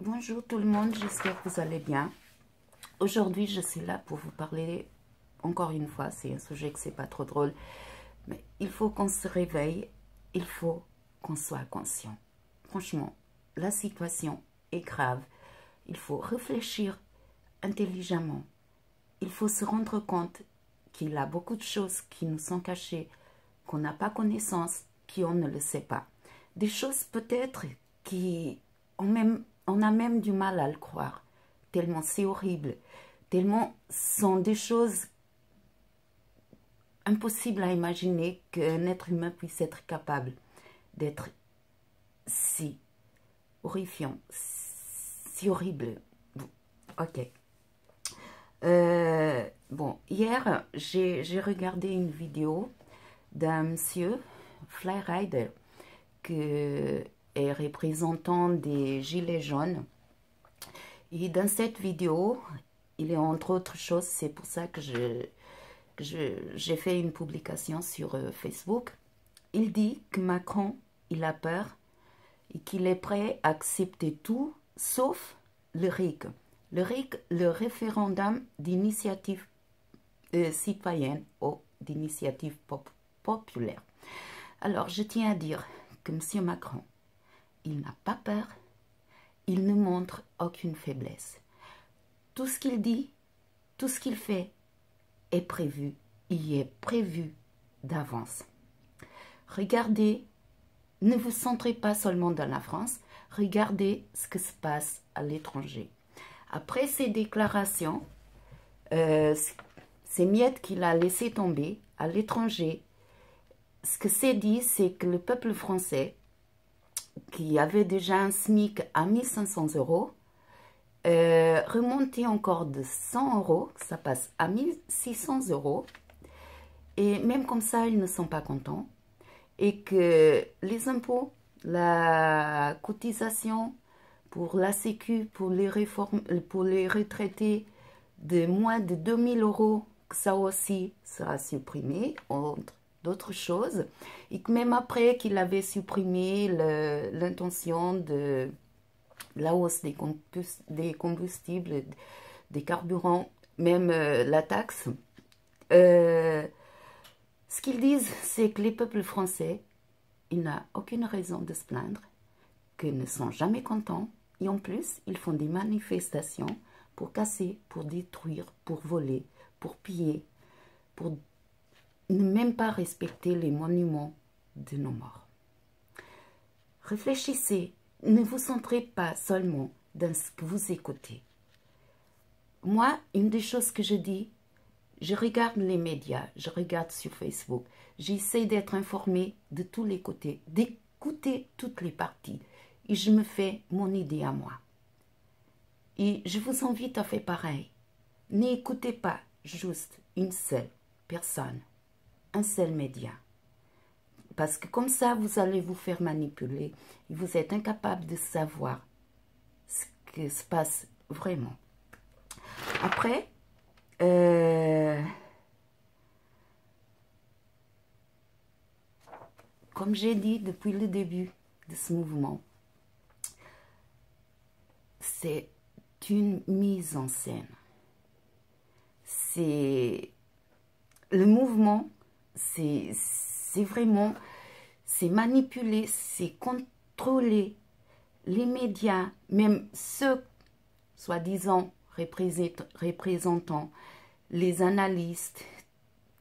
Bonjour tout le monde, j'espère que vous allez bien. Aujourd'hui, je suis là pour vous parler, encore une fois, c'est un sujet que c'est pas trop drôle, mais il faut qu'on se réveille, il faut qu'on soit conscient. Franchement, la situation est grave, il faut réfléchir intelligemment, il faut se rendre compte qu'il y a beaucoup de choses qui nous sont cachées, qu'on n'a pas connaissance, qu'on ne le sait pas. Des choses peut-être qui on a même du mal à le croire, tellement c'est horrible, tellement sont des choses impossibles à imaginer qu'un être humain puisse être capable d'être si horrifiant, si horrible. Ok. Bon, hier, j'ai regardé une vidéo d'un monsieur, Flyrider, que est représentant des Gilets jaunes. Et dans cette vidéo, il est entre autres choses, c'est pour ça que j'ai fait une publication sur Facebook. Il dit que Macron, il a peur et qu'il est prêt à accepter tout sauf le RIC. Le RIC, le référendum d'initiative citoyenne ou d'initiative populaire. Alors, je tiens à dire que M. Macron, il n'a pas peur, il ne montre aucune faiblesse. Tout ce qu'il dit, tout ce qu'il fait est prévu, il est prévu d'avance. Regardez, ne vous centrez pas seulement dans la France, regardez ce qui se passe à l'étranger. Après ces déclarations, ces miettes qu'il a laissées tomber à l'étranger, ce que c'est dit, c'est que le peuple français, qui avait déjà un SMIC à 1500 €, remonté encore de 100 €, ça passe à 1600 €. Et même comme ça, ils ne sont pas contents. Et que les impôts, la cotisation pour la Sécu, pour les réformes, pour les retraités de moins de 2000 €, ça aussi sera supprimé, entre d'autres choses. Et que même après qu'il avait supprimé l'intention de la hausse des combustibles, des carburants, même la taxe, ce qu'ils disent, c'est que les peuples français, ils n'ont aucune raison de se plaindre, qu'ils ne sont jamais contents, et en plus, ils font des manifestations pour casser, pour détruire, pour voler, pour piller, pour ne même pas respecter les monuments de nos morts. Réfléchissez, ne vous centrez pas seulement dans ce que vous écoutez. Moi, une des choses que je dis, je regarde les médias, je regarde sur Facebook, j'essaie d'être informée de tous les côtés, d'écouter toutes les parties et je me fais mon idée à moi. Et je vous invite à faire pareil. N'écoutez pas juste une seule personne, un seul média. Parce que comme ça, vous allez vous faire manipuler et vous êtes incapable de savoir ce qui se passe vraiment. Après, comme j'ai dit depuis le début de ce mouvement, c'est une mise en scène. C'est le mouvement, c'est vraiment, c'est manipuler, c'est contrôler les médias, même ceux, soi-disant, représentants, les analystes.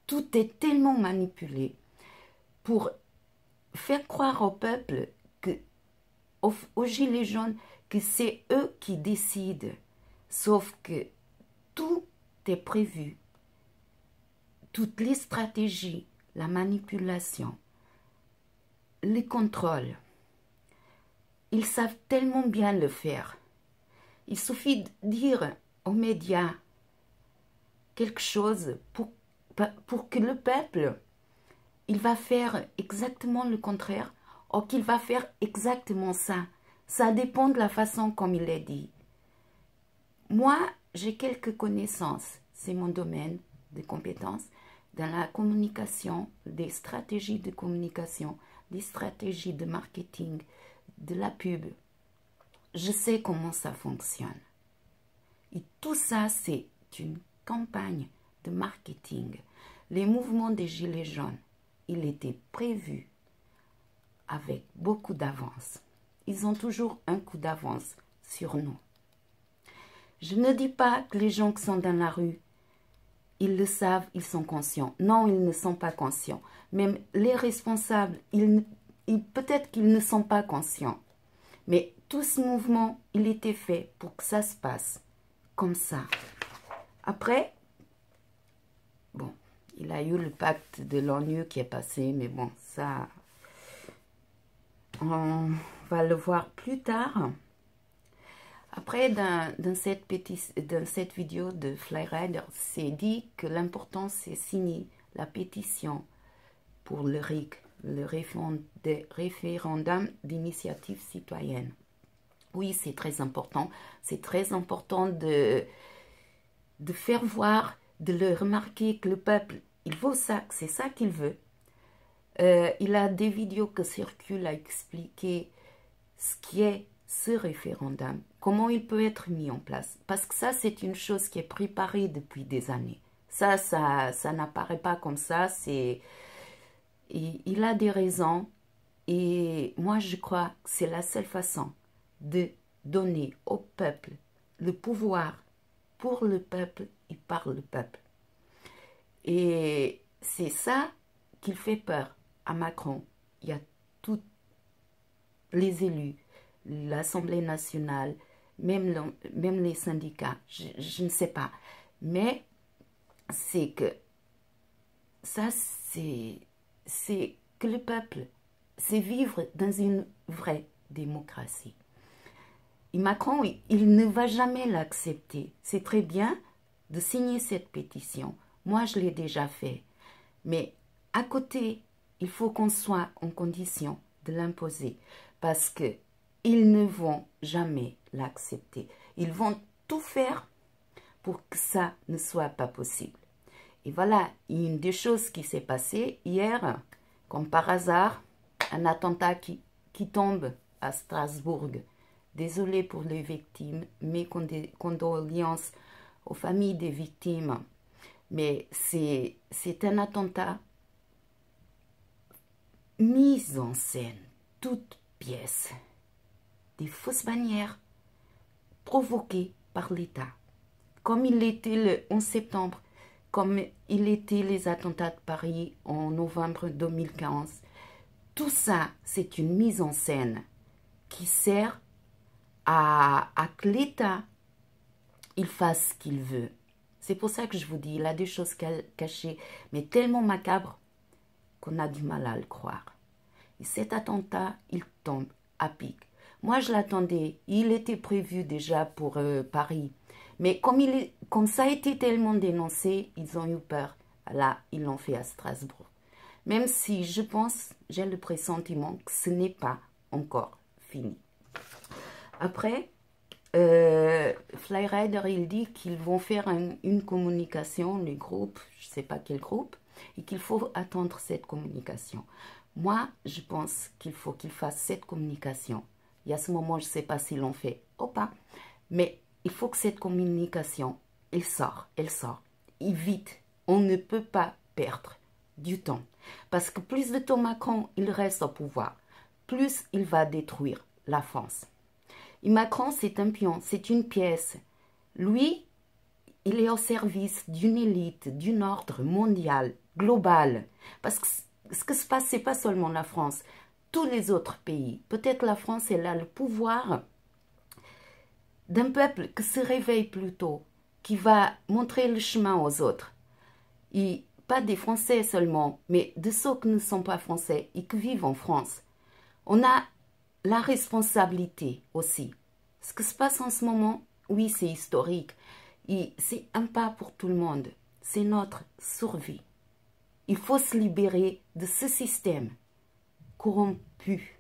Tout est tellement manipulé pour faire croire au peuple, aux gilets jaunes, que c'est eux qui décident. Sauf que tout est prévu. Toutes les stratégies, la manipulation, les contrôles, ils savent tellement bien le faire. Il suffit de dire aux médias quelque chose pour que le peuple, il va faire exactement le contraire ou qu'il va faire exactement ça. Ça dépend de la façon comme il est dit. Moi, j'ai quelques connaissances, c'est mon domaine de compétences, dans la communication, des stratégies de communication, des stratégies de marketing, de la pub. je sais comment ça fonctionne. Et tout ça, c'est une campagne de marketing. Les mouvements des Gilets jaunes, il était prévu avec beaucoup d'avance. Ils ont toujours un coup d'avance sur nous. Je ne dis pas que les gens qui sont dans la rue, ils le savent, ils sont conscients. Non, ils ne sont pas conscients. Même les responsables, peut-être qu'ils ne sont pas conscients. Mais tout ce mouvement, il était fait pour que ça se passe comme ça. Après, bon, il a eu le pacte de l'ONU qui est passé, mais bon, ça, on va le voir plus tard. Après, dans cette vidéo de Flyrider, c'est dit que l'important, c'est signer la pétition pour le RIC, le référendum d'initiative citoyenne. Oui, c'est très important. C'est très important de faire voir, de le remarquer que le peuple, il veut ça, que c'est ça qu'il veut. Il a des vidéos que circulent à expliquer ce qui est ce référendum, comment il peut être mis en place. Parce que ça, c'est une chose qui est préparée depuis des années. Ça n'apparaît pas comme ça. Il a des raisons. Et moi, je crois que c'est la seule façon de donner au peuple le pouvoir pour le peuple et par le peuple. Et c'est ça qui fait peur à Macron. Il y a tous les élus, l'Assemblée nationale, même les syndicats, je ne sais pas. Mais c'est que ça, c'est que le peuple, c'est vivre dans une vraie démocratie. Et Macron, il ne va jamais l'accepter. C'est très bien de signer cette pétition. Moi, je l'ai déjà fait. Mais à côté, il faut qu'on soit en condition de l'imposer. Parce qu'ils ne vont jamais l'accepter. Ils vont tout faire pour que ça ne soit pas possible. Et voilà, une des choses qui s'est passée hier, comme par hasard, un attentat qui tombe à Strasbourg. Désolée pour les victimes, mes condoléances aux familles des victimes. Mais c'est un attentat mis en scène, toute pièce. Des fausses bannières provoquées par l'État. Comme il était le 11 septembre, comme il était les attentats de Paris en novembre 2015. Tout ça, c'est une mise en scène qui sert à que l'État il fasse ce qu'il veut. C'est pour ça que je vous dis, il a des choses cachées, mais tellement macabres qu'on a du mal à le croire. Et cet attentat, il tombe à pic. Moi, je l'attendais. Il était prévu déjà pour Paris. Mais comme ça a été tellement dénoncé, ils ont eu peur. Là, ils l'ont fait à Strasbourg. Même si je pense, j'ai le pressentiment que ce n'est pas encore fini. Après, Flyrider, il dit qu'ils vont faire une communication, les groupes, je ne sais pas quel groupe, et qu'il faut attendre cette communication. Moi, je pense qu'il faut qu'ils fassent cette communication. Et à ce moment, je ne sais pas s'ils l'ont fait ou pas, mais il faut que cette communication, elle sort. Et vite, on ne peut pas perdre du temps. Parce que plus de temps Macron, il reste au pouvoir, plus il va détruire la France. Et Macron, c'est un pion, c'est une pièce. Lui, il est au service d'une élite, d'un ordre mondial, global. Parce que ce qui se passe, ce n'est pas seulement la France, tous les autres pays. Peut-être la France, elle a le pouvoir d'un peuple qui se réveille plus tôt, qui va montrer le chemin aux autres. Et pas des Français seulement, mais de ceux qui ne sont pas Français et qui vivent en France. On a la responsabilité aussi. Ce qui se passe en ce moment, oui, c'est historique. Et c'est un pas pour tout le monde. C'est notre survie. Il faut se libérer de ce système corrompu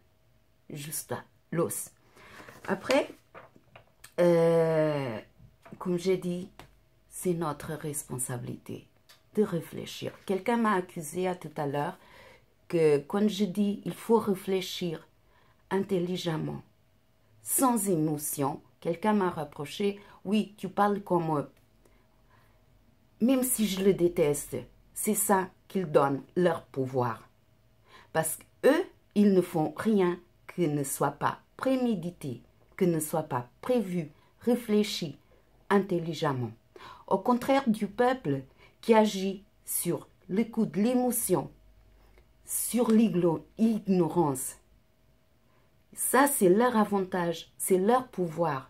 jusqu'à l'os. Après, comme j'ai dit, c'est notre responsabilité de réfléchir. Quelqu'un m'a accusé tout à l'heure que quand je dis il faut réfléchir intelligemment, sans émotion. Quelqu'un m'a reproché, oui, tu parles comme eux. Même si je le déteste, c'est ça qu'ils donnent leur pouvoir. Parce qu'eux, ils ne font rien qui ne soit pas prémédité, qui ne soit pas prévu, réfléchi intelligemment. Au contraire du peuple qui agit sur le coup de l'émotion, sur l'ignorance. Ça, c'est leur avantage, c'est leur pouvoir.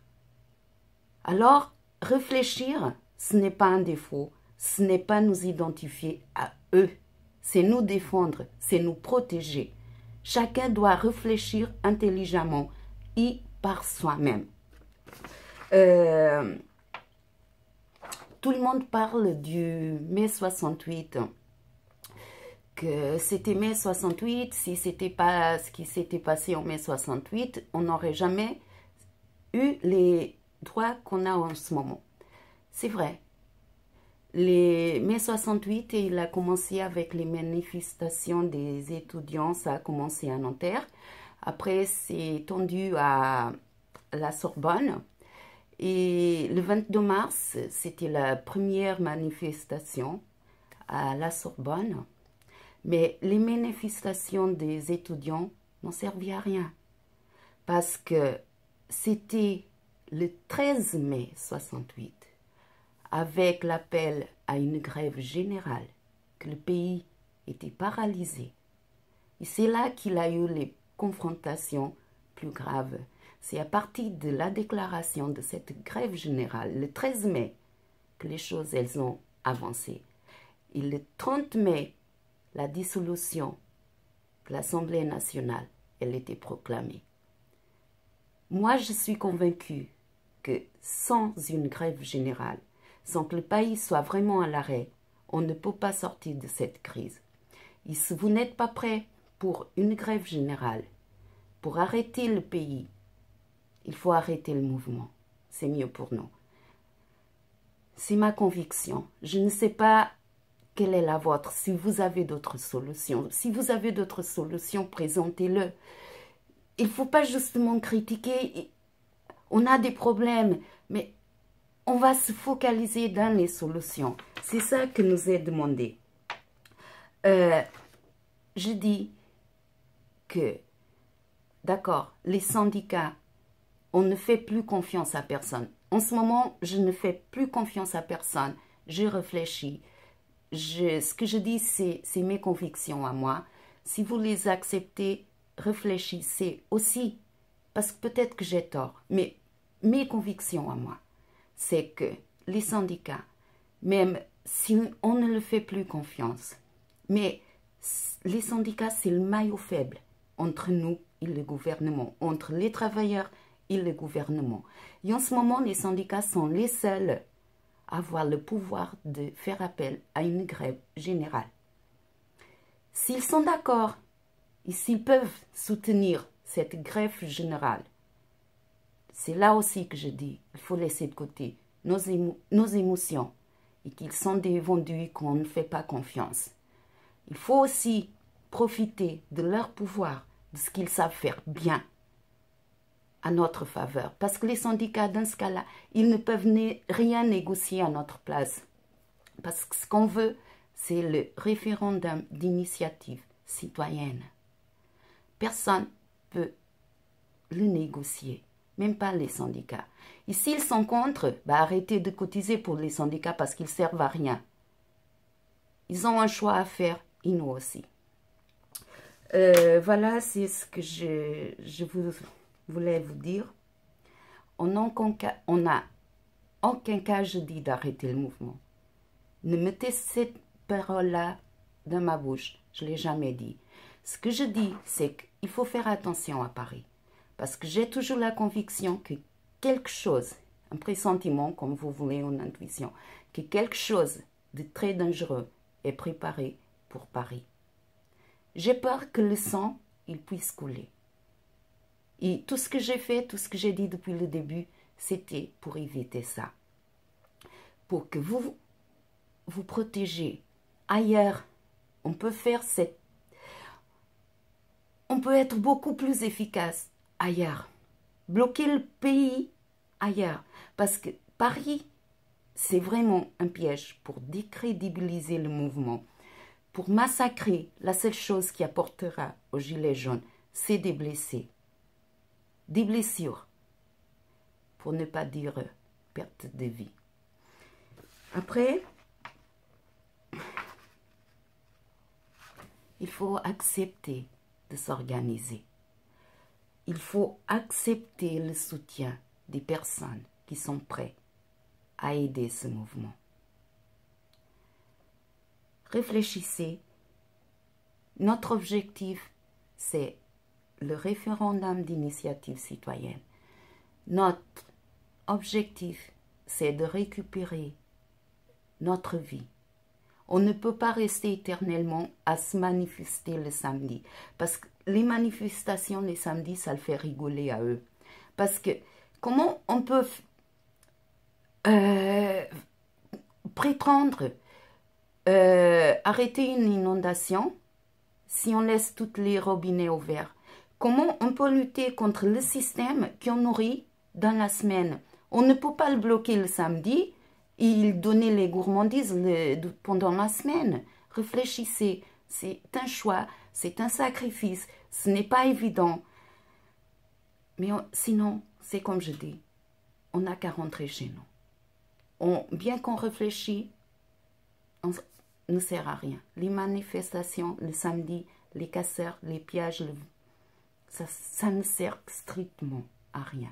Alors, réfléchir, ce n'est pas un défaut, ce n'est pas nous identifier à eux, c'est nous défendre, c'est nous protéger. Chacun doit réfléchir intelligemment et par soi-même. Tout le monde parle du mai 68, que c'était mai 68, si c'était pas ce qui s'était passé en mai 68, on n'aurait jamais eu les droits qu'on a en ce moment. C'est vrai. Les mai 68, il a commencé avec les manifestations des étudiants, ça a commencé à Nanterre. Après, c'est étendu à la Sorbonne. Et le 22 mars, c'était la première manifestation à la Sorbonne. Mais les manifestations des étudiants n'ont servi à rien. Parce que c'était le 13 mai 68, avec l'appel à une grève générale, que le pays était paralysé. Et c'est là qu'il a eu les confrontations plus graves. C'est à partir de la déclaration de cette grève générale, le 13 mai, que les choses, elles ont avancé. Et le 30 mai, la dissolution de l'Assemblée nationale, elle était proclamée. Moi, je suis convaincue que sans une grève générale, sans que le pays soit vraiment à l'arrêt, on ne peut pas sortir de cette crise. Et si vous n'êtes pas prêt pour une grève générale, pour arrêter le pays, il faut arrêter le mouvement. C'est mieux pour nous. C'est ma conviction. Je ne sais pas quelle est la vôtre. Si vous avez d'autres solutions, présentez-le. Il ne faut pas justement critiquer. On a des problèmes, mais on va se focaliser dans les solutions. C'est ça que nous est demandé. Je dis que, d'accord, les syndicats, on ne fait plus confiance à personne. En ce moment, je ne fais plus confiance à personne. Je réfléchis. Ce que je dis, c'est mes convictions à moi. Si vous les acceptez, réfléchissez aussi. Parce que peut-être que j'ai tort. Mais mes convictions à moi, c'est que les syndicats, même si on ne le fait plus confiance, mais les syndicats, c'est le maillot faible entre nous et le gouvernement, entre les travailleurs et le gouvernement. Et en ce moment, les syndicats sont les seuls à avoir le pouvoir de faire appel à une grève générale. S'ils sont d'accord et s'ils peuvent soutenir cette grève générale, c'est là aussi que je dis, il faut laisser de côté nos émotions et qu'ils sont des vendus qu'on ne fait pas confiance. Il faut aussi profiter de leur pouvoir, de ce qu'ils savent faire bien à notre faveur. Parce que les syndicats, dans ce cas-là, ils ne peuvent rien négocier à notre place. Parce que ce qu'on veut, c'est le référendum d'initiative citoyenne. Personne ne peut le négocier, même pas les syndicats. Et s'ils sont contre, arrêtez de cotiser pour les syndicats parce qu'ils ne servent à rien. Ils ont un choix à faire, et nous aussi. Voilà, c'est ce que je voulais vous dire. On n'a aucun cas, je dis, d'arrêter le mouvement. Ne mettez cette parole-là dans ma bouche. Je ne l'ai jamais dit. Ce que je dis, c'est qu'il faut faire attention à Paris. Parce que j'ai toujours la conviction que quelque chose, un pressentiment, comme vous voulez, une intuition, que quelque chose de très dangereux est préparé pour Paris. J'ai peur que le sang, il puisse couler. Et tout ce que j'ai fait, tout ce que j'ai dit depuis le début, c'était pour éviter ça. Pour que vous vous protégez. Ailleurs, on peut être beaucoup plus efficace ailleurs. bloquer le pays ailleurs. Parce que Paris, c'est vraiment un piège pour décrédibiliser le mouvement, pour massacrer. La seule chose qui apportera aux Gilets jaunes, c'est des blessés, des blessures, pour ne pas dire perte de vie. Après, il faut accepter de s'organiser. Il faut accepter le soutien des personnes qui sont prêtes à aider ce mouvement. Réfléchissez. Notre objectif, c'est le référendum d'initiative citoyenne. Notre objectif, c'est de récupérer notre vie. On ne peut pas rester éternellement à se manifester le samedi. Parce que les manifestations les samedis, ça le fait rigoler à eux. Parce que comment on peut prétendre arrêter une inondation si on laisse tous les robinets ouverts? Comment on peut lutter contre le système qui en nourrit dans la semaine? On ne peut pas le bloquer le samedi et il donner les gourmandises pendant la semaine. Réfléchissez, c'est un choix, c'est un sacrifice, ce n'est pas évident. Mais sinon, c'est comme je dis, on n'a qu'à rentrer chez nous. Bien qu'on réfléchisse, on ne sert à rien. Les manifestations, le samedi, les casseurs, les pillages, ça ne sert strictement à rien.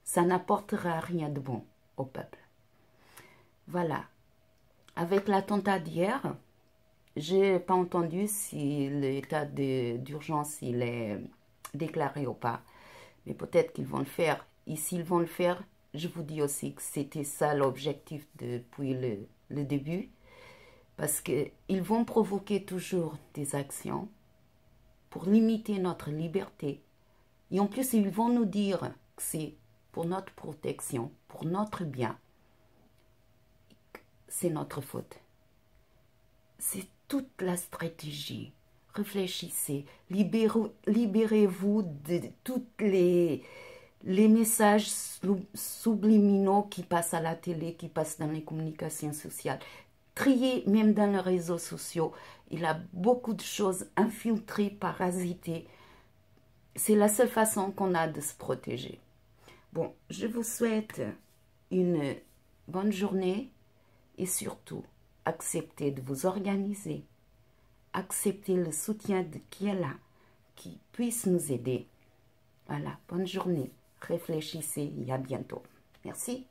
Ça n'apportera rien de bon au peuple. Voilà. Avec l'attentat d'hier, je n'ai pas entendu si l'état d'urgence il est déclaré ou pas. Mais peut-être qu'ils vont le faire. Et s'ils vont le faire, je vous dis aussi que c'était ça l'objectif depuis le début. Parce qu'ils vont provoquer toujours des actions pour limiter notre liberté. Et en plus, ils vont nous dire que c'est pour notre protection, pour notre bien. C'est notre faute. C'est toute la stratégie. Réfléchissez, libérez-vous de tous les messages subliminaux qui passent à la télé, qui passent dans les communications sociales. Triez même dans les réseaux sociaux. Il y a beaucoup de choses infiltrées, parasitées. C'est la seule façon qu'on a de se protéger. Bon, je vous souhaite une bonne journée et surtout, acceptez de vous organiser. Acceptez le soutien de qui est là, qui puisse nous aider. Voilà, bonne journée. Réfléchissez et à bientôt. Merci.